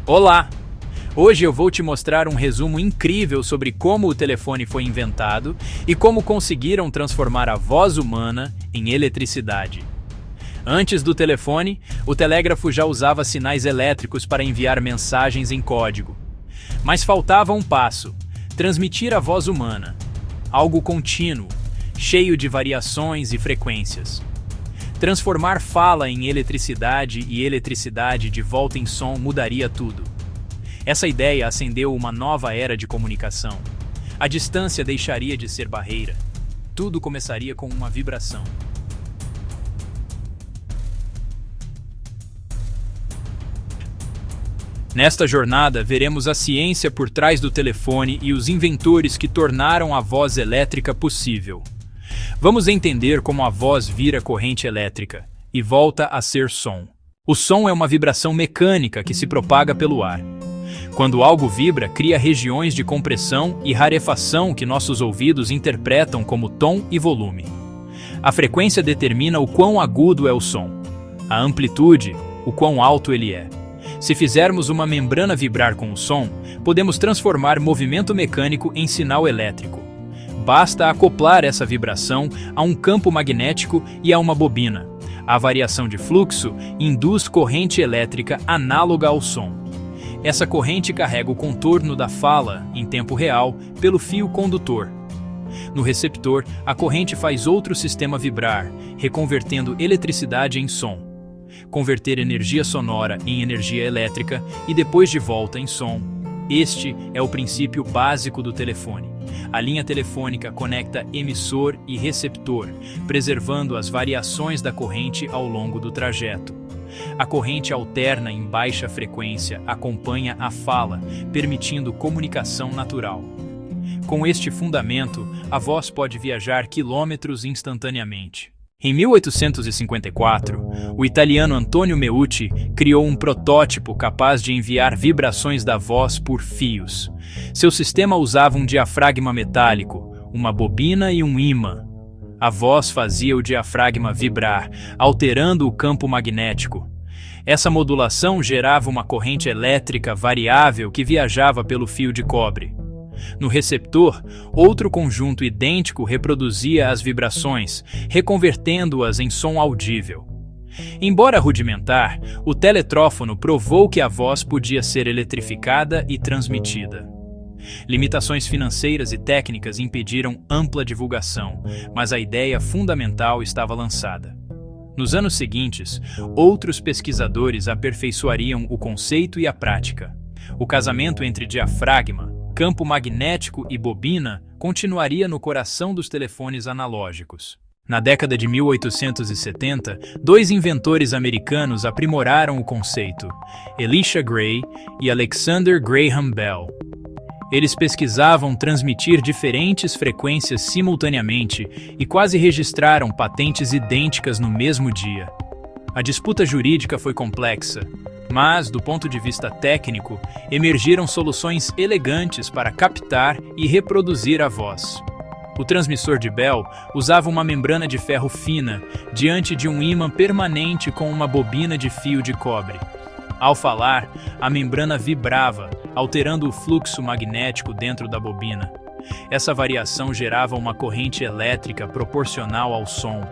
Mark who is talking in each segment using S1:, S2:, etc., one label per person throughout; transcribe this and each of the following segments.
S1: Olá! Hoje eu vou te mostrar um resumo incrível sobre como o telefone foi inventado e como conseguiram transformar a voz humana em eletricidade. Antes do telefone, o telégrafo já usava sinais elétricos para enviar mensagens em código. Mas faltava um passo: transmitir a voz humana. Algo contínuo, cheio de variações e frequências. Transformar fala em eletricidade e eletricidade de volta em som mudaria tudo. Essa ideia acendeu uma nova era de comunicação. A distância deixaria de ser barreira. Tudo começaria com uma vibração. Nesta jornada, veremos a ciência por trás do telefone e os inventores que tornaram a voz elétrica possível. Vamos entender como a voz vira corrente elétrica e volta a ser som. O som é uma vibração mecânica que se propaga pelo ar. Quando algo vibra, cria regiões de compressão e rarefação que nossos ouvidos interpretam como tom e volume. A frequência determina o quão agudo é o som. A amplitude, o quão alto ele é. Se fizermos uma membrana vibrar com o som, podemos transformar movimento mecânico em sinal elétrico. Basta acoplar essa vibração a um campo magnético e a uma bobina. A variação de fluxo induz corrente elétrica análoga ao som. Essa corrente carrega o contorno da fala, em tempo real, pelo fio condutor. No receptor, a corrente faz outro sistema vibrar, reconvertendo eletricidade em som. Converter energia sonora em energia elétrica e depois de volta em som. Este é o princípio básico do telefone. A linha telefônica conecta emissor e receptor, preservando as variações da corrente ao longo do trajeto. A corrente alterna em baixa frequência acompanha a fala, permitindo comunicação natural. Com este fundamento, a voz pode viajar quilômetros instantaneamente. Em 1854, o italiano Antonio Meucci criou um protótipo capaz de enviar vibrações da voz por fios. Seu sistema usava um diafragma metálico, uma bobina e um ímã. A voz fazia o diafragma vibrar, alterando o campo magnético. Essa modulação gerava uma corrente elétrica variável que viajava pelo fio de cobre. No receptor, outro conjunto idêntico reproduzia as vibrações, reconvertendo-as em som audível. Embora rudimentar, o teletrófono provou que a voz podia ser eletrificada e transmitida. Limitações financeiras e técnicas impediram ampla divulgação, mas a ideia fundamental estava lançada. Nos anos seguintes, outros pesquisadores aperfeiçoariam o conceito e a prática. O casamento entre diafragma, campo magnético e bobina continuaria no coração dos telefones analógicos. Na década de 1870, dois inventores americanos aprimoraram o conceito, Elisha Gray e Alexander Graham Bell. Eles pesquisavam transmitir diferentes frequências simultaneamente e quase registraram patentes idênticas no mesmo dia. A disputa jurídica foi complexa, mas, do ponto de vista técnico, emergiram soluções elegantes para captar e reproduzir a voz. O transmissor de Bell usava uma membrana de ferro fina diante de um ímã permanente com uma bobina de fio de cobre. Ao falar, a membrana vibrava, alterando o fluxo magnético dentro da bobina. Essa variação gerava uma corrente elétrica proporcional ao som.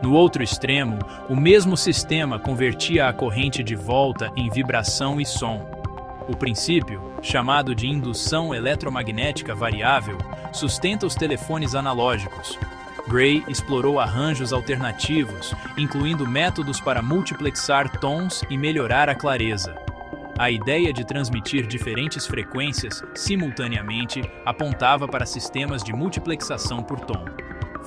S1: No outro extremo, o mesmo sistema convertia a corrente de volta em vibração e som. O princípio, chamado de indução eletromagnética variável, sustenta os telefones analógicos. Gray explorou arranjos alternativos, incluindo métodos para multiplexar tons e melhorar a clareza. A ideia de transmitir diferentes frequências simultaneamente apontava para sistemas de multiplexação por tom.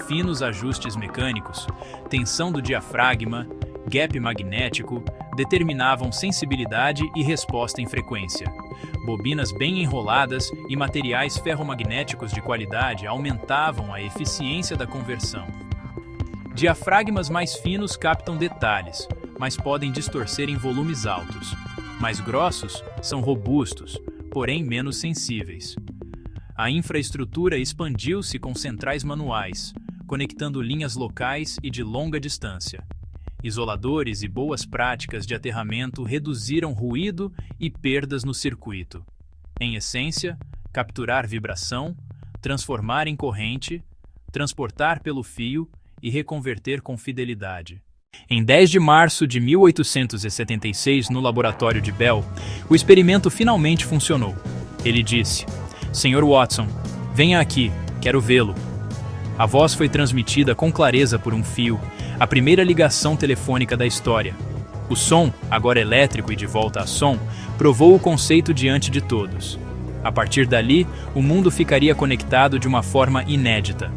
S1: Finos ajustes mecânicos, tensão do diafragma, gap magnético, determinavam sensibilidade e resposta em frequência. Bobinas bem enroladas e materiais ferromagnéticos de qualidade aumentavam a eficiência da conversão. Diafragmas mais finos captam detalhes, mas podem distorcer em volumes altos. Mais grossos são robustos, porém menos sensíveis. A infraestrutura expandiu-se com centrais manuais, conectando linhas locais e de longa distância. Isoladores e boas práticas de aterramento reduziram ruído e perdas no circuito. Em essência, capturar vibração, transformar em corrente, transportar pelo fio e reconverter com fidelidade. Em 10 de março de 1876, no laboratório de Bell, o experimento finalmente funcionou. Ele disse: "Sr. Watson, venha aqui, quero vê-lo." A voz foi transmitida com clareza por um fio, a primeira ligação telefônica da história. O som, agora elétrico e de volta a som, provou o conceito diante de todos. A partir dali, o mundo ficaria conectado de uma forma inédita.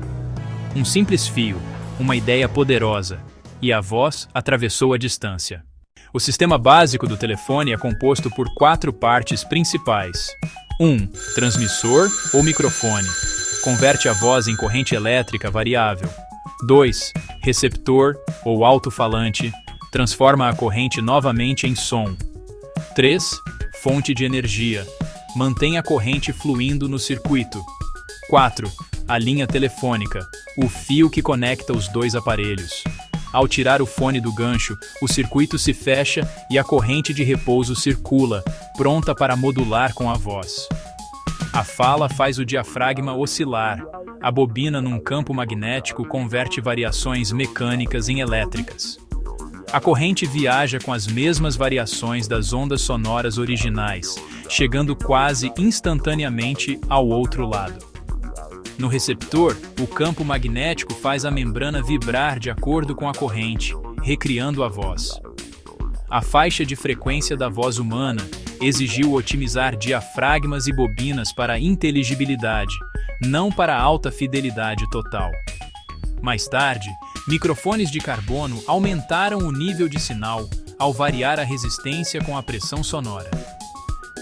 S1: Um simples fio, uma ideia poderosa, e a voz atravessou a distância. O sistema básico do telefone é composto por 4 partes principais. 1. Transmissor ou microfone. Converte a voz em corrente elétrica variável. 2. Receptor ou alto-falante. Transforma a corrente novamente em som. 3. Fonte de energia. Mantém a corrente fluindo no circuito. 4. A linha telefônica, o fio que conecta os dois aparelhos. Ao tirar o fone do gancho, o circuito se fecha e a corrente de repouso circula, pronta para modular com a voz. A fala faz o diafragma oscilar. A bobina num campo magnético converte variações mecânicas em elétricas. A corrente viaja com as mesmas variações das ondas sonoras originais, chegando quase instantaneamente ao outro lado. No receptor, o campo magnético faz a membrana vibrar de acordo com a corrente, recriando a voz. A faixa de frequência da voz humana exigiu otimizar diafragmas e bobinas para inteligibilidade, não para alta fidelidade total. Mais tarde, microfones de carbono aumentaram o nível de sinal ao variar a resistência com a pressão sonora.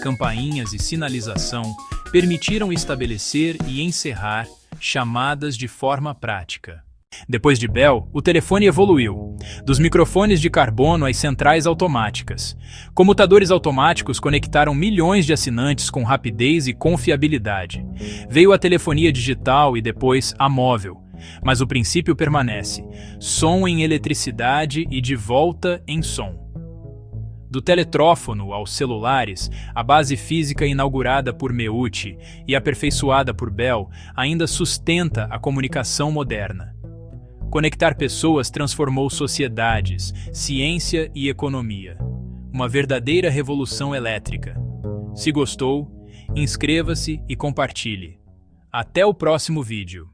S1: Campainhas e sinalização permitiram estabelecer e encerrar chamadas de forma prática. Depois de Bell, o telefone evoluiu, dos microfones de carbono às centrais automáticas. Comutadores automáticos conectaram milhões de assinantes com rapidez e confiabilidade. Veio a telefonia digital e depois a móvel, mas o princípio permanece: som em eletricidade e de volta em som. Do teletrófono aos celulares, a base física inaugurada por Meucci e aperfeiçoada por Bell ainda sustenta a comunicação moderna. Conectar pessoas transformou sociedades, ciência e economia. Uma verdadeira revolução elétrica. Se gostou, inscreva-se e compartilhe. Até o próximo vídeo.